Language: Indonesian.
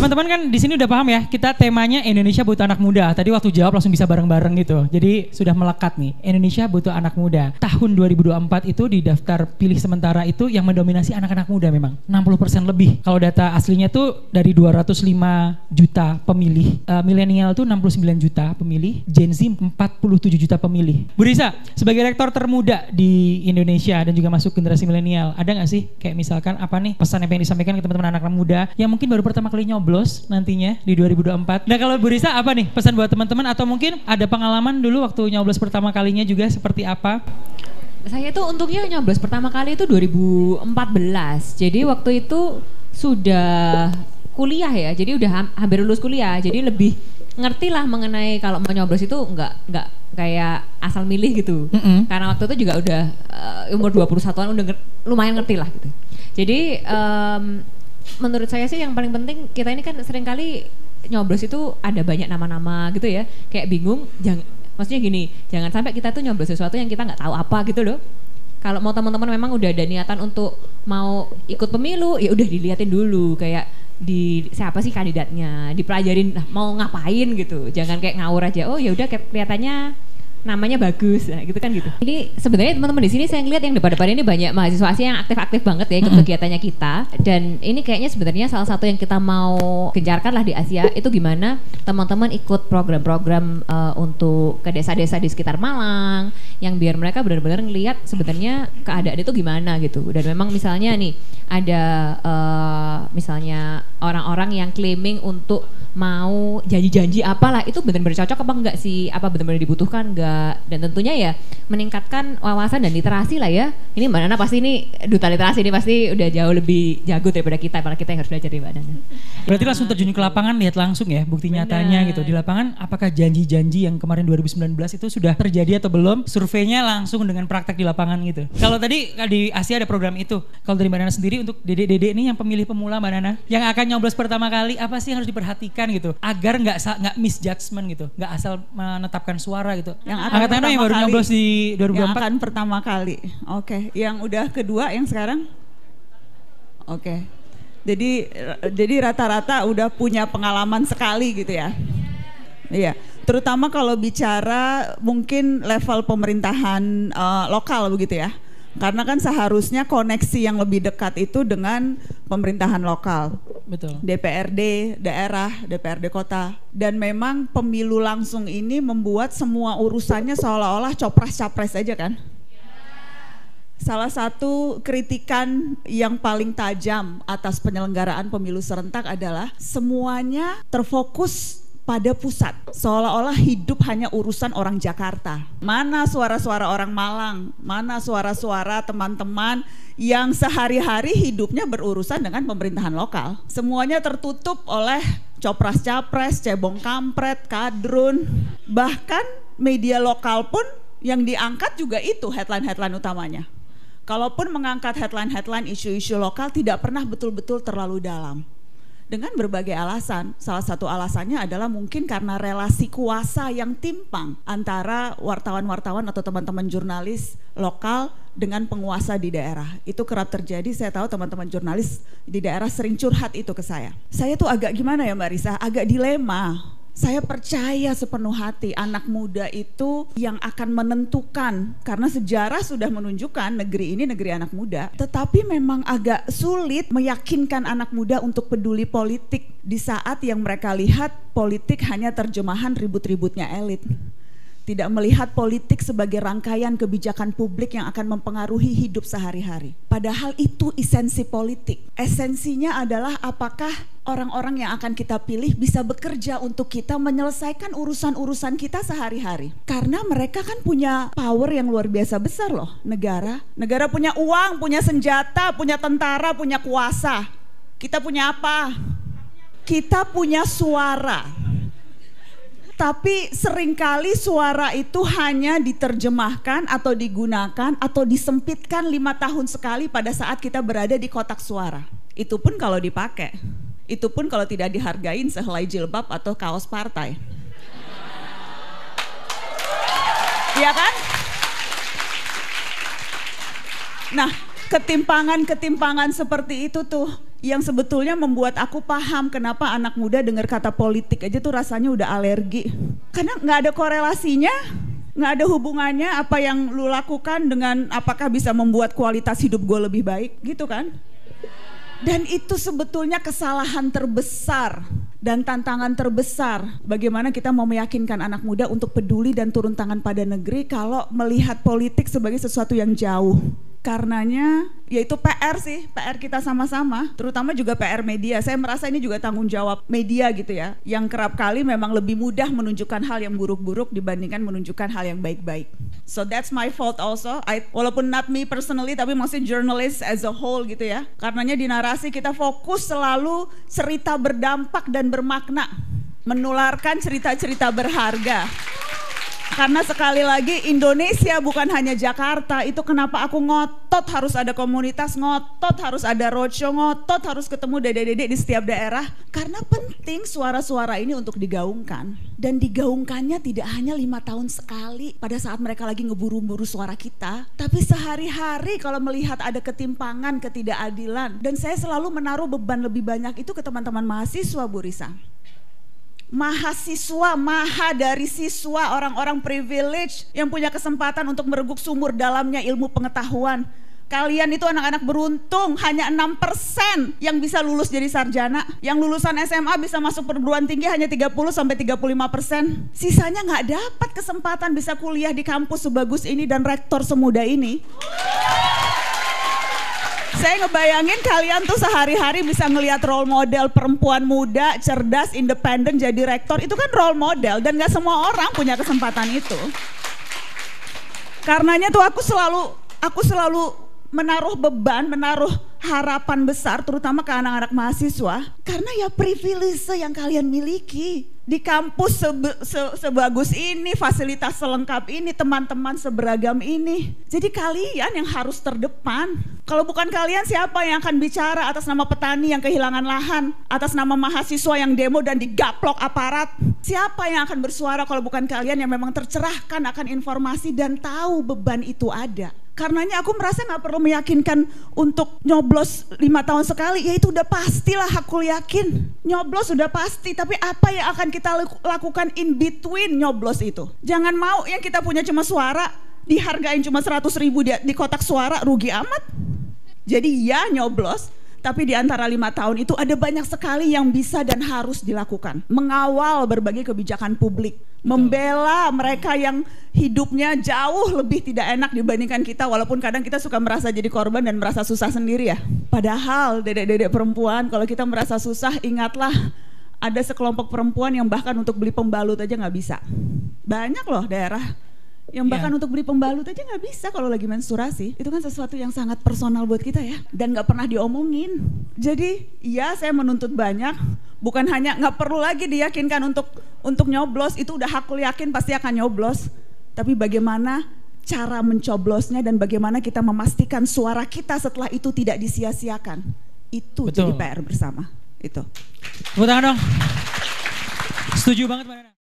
teman-teman kan di sini udah paham ya, kita temanya Indonesia butuh anak muda. Tadi waktu jawab langsung bisa bareng-bareng gitu. Jadi sudah melekat nih, Indonesia butuh anak muda. Tahun 2024 itu di daftar pilih sementara itu yang mendominasi anak-anak muda memang. 60% lebih. Kalau data aslinya tuh dari 205 juta pemilih. Milenial tuh 69 juta pemilih, Gen Z 47 juta pemilih. Bu Risa, sebagai rektor termuda di Indonesia dan juga masuk generasi milenial, ada gak sih kayak misalkan apa nih pesan yang pengen disampaikan ke teman-teman anak-anak muda yang mungkin baru pertama kali nyoblos nantinya di 2024. Nah kalau Bu Risa apa nih pesan buat teman-teman atau mungkin ada pengalaman dulu waktu nyoblos pertama kalinya juga seperti apa? Saya tuh untungnya nyoblos pertama kali itu 2014. Jadi waktu itu sudah kuliah ya. Jadi udah hampir lulus kuliah. Jadi lebih ngerti lah mengenai kalau mau nyoblos itu enggak kayak asal milih gitu. Karena waktu itu juga udah umur 21-an udah lumayan ngerti lah gitu. Jadi menurut saya sih yang paling penting kita ini kan seringkali nyoblos itu ada banyak nama-nama gitu ya, kayak bingung. Maksudnya gini, jangan sampai kita tuh nyoblos sesuatu yang kita nggak tahu apa gitu loh. Kalau mau teman-teman memang udah ada niatan untuk mau ikut pemilu, ya udah diliatin dulu kayak siapa sih kandidatnya, dipelajarin mau ngapain gitu. Jangan kayak ngawur aja. Oh ya udah kelihatannya namanya bagus, nah gitu kan gitu. Ini sebenarnya teman-teman di sini saya ngeliat yang depan-depan ini banyak mahasiswa Asia yang aktif-aktif banget ya ikut kegiatannya kita. Dan ini kayaknya sebenarnya salah satu yang kita mau gencarkan lah di Asia itu gimana teman-teman ikut program-program untuk ke desa-desa di sekitar Malang, yang biar mereka benar-benar ngelihat sebenarnya keadaan itu gimana gitu. Dan memang misalnya nih ada misalnya orang-orang yang claiming untuk mau janji-janji apalah, itu benar-benar cocok apa enggak sih, apa benar-benar dibutuhkan enggak. Dan tentunya ya meningkatkan wawasan dan literasi lah ya. Ini Mbak Nana pasti ini duta literasi, ini pasti udah jauh lebih jago daripada kita, malah kita yang harus belajar dari Mbak Nana. Berarti langsung terjun ke lapangan, lihat langsung ya bukti nyatanya gitu di lapangan. Apakah janji-janji yang kemarin 2019 itu sudah terjadi atau belum? Surveinya langsung dengan praktek di lapangan gitu. Kalau tadi di Asia ada program itu, kalau dari Mbak Nana sendiri untuk dedek-dedek ini yang pemilih pemula Mbak Nana yang akan nyoblos pertama kali, apa sih yang harus diperhatikan gitu agar nggak misjudgment gitu, nggak asal menetapkan suara gitu. Yang akan yang baru nyoblos di 2024 yang akan pertama kali. Oke. Yang udah kedua yang sekarang. Oke. Jadi rata-rata udah punya pengalaman sekali gitu ya. Iya. Terutama kalau bicara mungkin level pemerintahan lokal begitu ya. Karena kan seharusnya koneksi yang lebih dekat itu dengan pemerintahan lokal. Betul. DPRD daerah, DPRD kota. Dan memang pemilu langsung ini membuat semua urusannya seolah-olah copras-capres aja kan. Salah satu kritikan yang paling tajam atas penyelenggaraan pemilu serentak adalah semuanya terfokus pada pusat, seolah-olah hidup hanya urusan orang Jakarta. Mana suara-suara orang Malang, mana suara-suara teman-teman yang sehari-hari hidupnya berurusan dengan pemerintahan lokal. Semuanya tertutup oleh copras-capres, cebong kampret, kadrun. Bahkan media lokal pun yang diangkat juga itu headline-headline utamanya. Kalaupun mengangkat headline-headline isu-isu lokal tidak pernah betul-betul terlalu dalam. Dengan berbagai alasan, salah satu alasannya adalah mungkin karena relasi kuasa yang timpang antara wartawan-wartawan atau teman-teman jurnalis lokal dengan penguasa di daerah. Itu kerap terjadi, saya tahu teman-teman jurnalis di daerah sering curhat itu ke saya. Saya tuh agak gimana ya Mbak Risa, agak dilema. Saya percaya sepenuh hati anak muda itu yang akan menentukan, karena sejarah sudah menunjukkan negeri ini negeri anak muda. Tetapi memang agak sulit meyakinkan anak muda untuk peduli politik di saat yang mereka lihat politik hanya terjemahan ribut-ributnya elit. Tidak melihat politik sebagai rangkaian kebijakan publik yang akan mempengaruhi hidup sehari-hari. Padahal itu esensi politik. Esensinya adalah apakah orang-orang yang akan kita pilih bisa bekerja untuk kita menyelesaikan urusan-urusan kita sehari-hari. Karena mereka kan punya power yang luar biasa besar loh, negara. Negara punya uang, punya senjata, punya tentara, punya kuasa. Kita punya apa? Kita punya suara. Tapi seringkali suara itu hanya diterjemahkan atau digunakan atau disempitkan 5 tahun sekali pada saat kita berada di kotak suara. Itu pun kalau dipakai. Itu pun kalau tidak dihargain sehelai jilbab atau kaos partai. Iya kan? Nah, ketimpangan-ketimpangan seperti itu tuh yang sebetulnya membuat aku paham kenapa anak muda dengar kata politik aja tuh rasanya udah alergi. Karena nggak ada korelasinya, nggak ada hubungannya apa yang lu lakukan dengan apakah bisa membuat kualitas hidup gue lebih baik, gitu kan? Dan itu sebetulnya kesalahan terbesar dan tantangan terbesar. Bagaimana kita mau meyakinkan anak muda untuk peduli dan turun tangan pada negeri kalau melihat politik sebagai sesuatu yang jauh. Karenanya yaitu PR sih, PR kita sama-sama, terutama juga PR media. Saya merasa ini juga tanggung jawab media gitu ya, yang kerap kali memang lebih mudah menunjukkan hal yang buruk-buruk dibandingkan menunjukkan hal yang baik-baik. So that's my fault also. Walaupun not me personally, tapi maksudnya journalist as a whole gitu ya. Karenanya di narasi kita fokus selalu cerita berdampak dan bermakna, menularkan cerita-cerita berharga. Karena sekali lagi Indonesia bukan hanya Jakarta. Itu kenapa aku ngotot harus ada komunitas, ngotot harus ada roadshow, ngotot harus ketemu dedek-dedek di setiap daerah. Karena penting suara-suara ini untuk digaungkan. Dan digaungkannya tidak hanya 5 tahun sekali pada saat mereka lagi ngeburu-buru suara kita, tapi sehari-hari kalau melihat ada ketimpangan, ketidakadilan. Dan saya selalu menaruh beban lebih banyak itu ke teman-teman mahasiswa, Bu Risa. Mahasiswa, maha dari siswa, orang-orang privilege yang punya kesempatan untuk mereguk sumur dalamnya ilmu pengetahuan. Kalian itu anak-anak beruntung, hanya 6% yang bisa lulus jadi sarjana. Yang lulusan SMA bisa masuk perguruan tinggi hanya 30-35%. Sisanya nggak dapat kesempatan bisa kuliah di kampus sebagus ini dan rektor semuda ini. Saya ngebayangin kalian tuh sehari-hari bisa ngelihat role model perempuan muda, cerdas, independen jadi rektor. Itu kan role model dan gak semua orang punya kesempatan itu. Karenanya tuh aku selalu menaruh beban, menaruh harapan besar terutama ke anak-anak mahasiswa. Karena ya privilege yang kalian miliki. Di kampus sebagus ini, fasilitas selengkap ini, teman-teman seberagam ini. Jadi kalian yang harus terdepan. Kalau bukan kalian, siapa yang akan bicara atas nama petani yang kehilangan lahan, atas nama mahasiswa yang demo dan digaplok aparat? Siapa yang akan bersuara kalau bukan kalian yang memang tercerahkan akan informasi dan tahu beban itu ada? Karenanya aku merasa gak perlu meyakinkan untuk nyoblos 5 tahun sekali, ya itu udah pastilah, aku yakin. Nyoblos udah pasti, tapi apa yang akan kita lakukan in between nyoblos itu? Jangan mau yang kita punya cuma suara, dihargain cuma 100.000 di kotak suara, rugi amat. Jadi ya nyoblos, tapi di antara 5 tahun itu ada banyak sekali yang bisa dan harus dilakukan. Mengawal berbagai kebijakan publik, membela mereka yang hidupnya jauh lebih tidak enak dibandingkan kita, walaupun kadang kita suka merasa jadi korban dan merasa susah sendiri ya. Padahal dedek-dedek perempuan, kalau kita merasa susah, ingatlah ada sekelompok perempuan yang bahkan untuk beli pembalut aja nggak bisa. Banyak loh daerah yang bahkan untuk beli pembalut aja nggak bisa kalau lagi menstruasi. Itu kan sesuatu yang sangat personal buat kita ya, dan nggak pernah diomongin. Jadi ya saya menuntut banyak, bukan hanya nggak perlu lagi diyakinkan untuk nyoblos, itu udah aku yakin pasti akan nyoblos. Tapi bagaimana cara mencoblosnya dan bagaimana kita memastikan suara kita setelah itu tidak disia-siakan, itu betul. Jadi PR bersama itu. Tepuk tangan dong. Setuju banget Mbak Nana.